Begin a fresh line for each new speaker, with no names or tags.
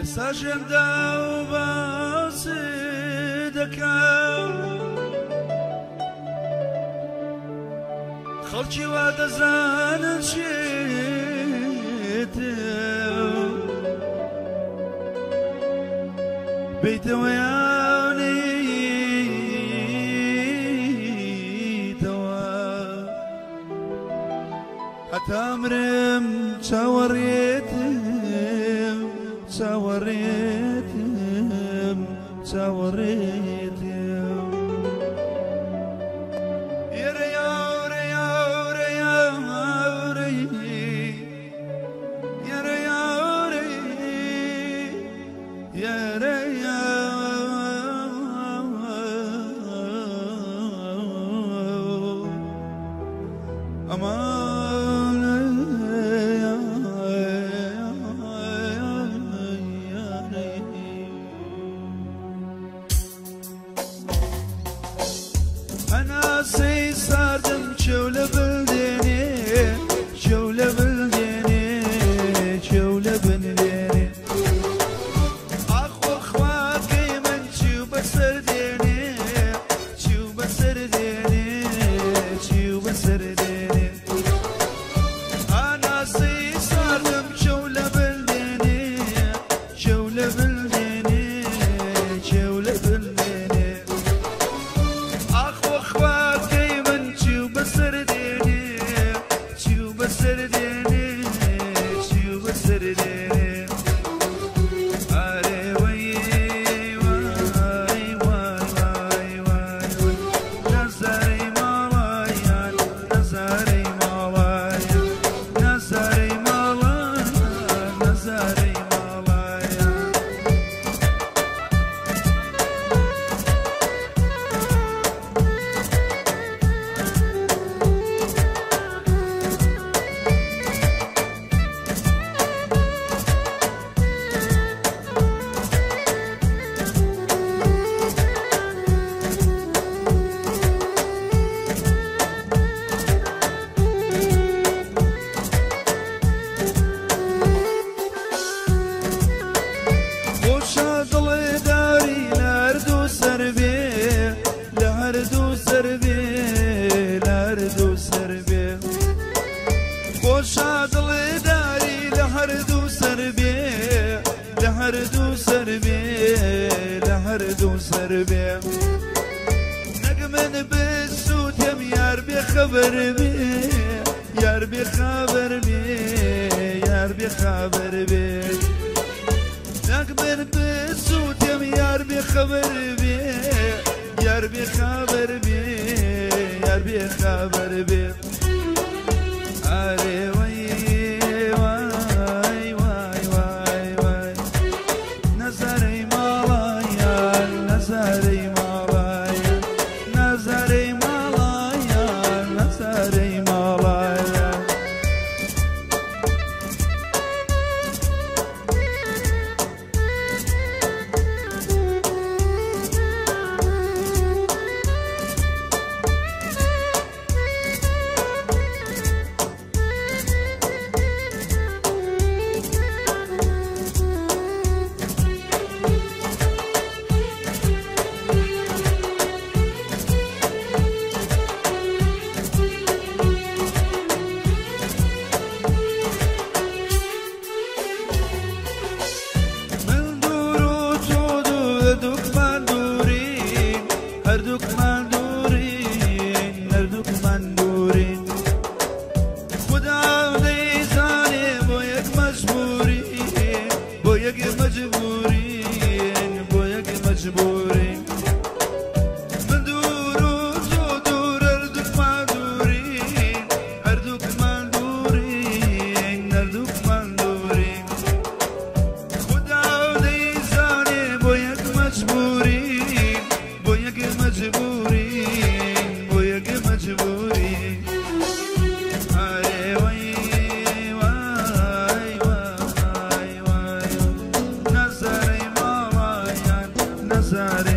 ساجندا وباسدكا خلشي ودزان شيت بيت وياني توا حتى مرم شاوريتم شاوريتم شاوريتم يا ريا ريا ريا ري يا ريا ري يا ريا أمان أنا سيساردم شولة بلديني شولة بلديني شولة بلديني أخو أخواتي من شو بسرديني شو بسرديني شو بسرديني أنا سيساردم شولة بلديني شولة بلديني شولة بلديني لهردو سربي نقمن بالسوت يم يار بخبر بي يار بخبر بي يار بخبر بي نقمن بالسوت يم يار بخبر بي يار بخبر بي يار بخبر بي علي وي واي واي واي واي نظري مالايا نظري مالايا نظري مالايا نظري مالايا هردوك مندورين هردوك مندورين خدا ديزاني بويك مجبورين بويك مجبورين بويك مجبورين من دور ودور هردوك مندورين هردوك مندورين هردوك مندورين خدا ديزاني بويك مجبورين بويك مجبورين بويك مجبورين علي وي واي واي واي نظري مالايا نظري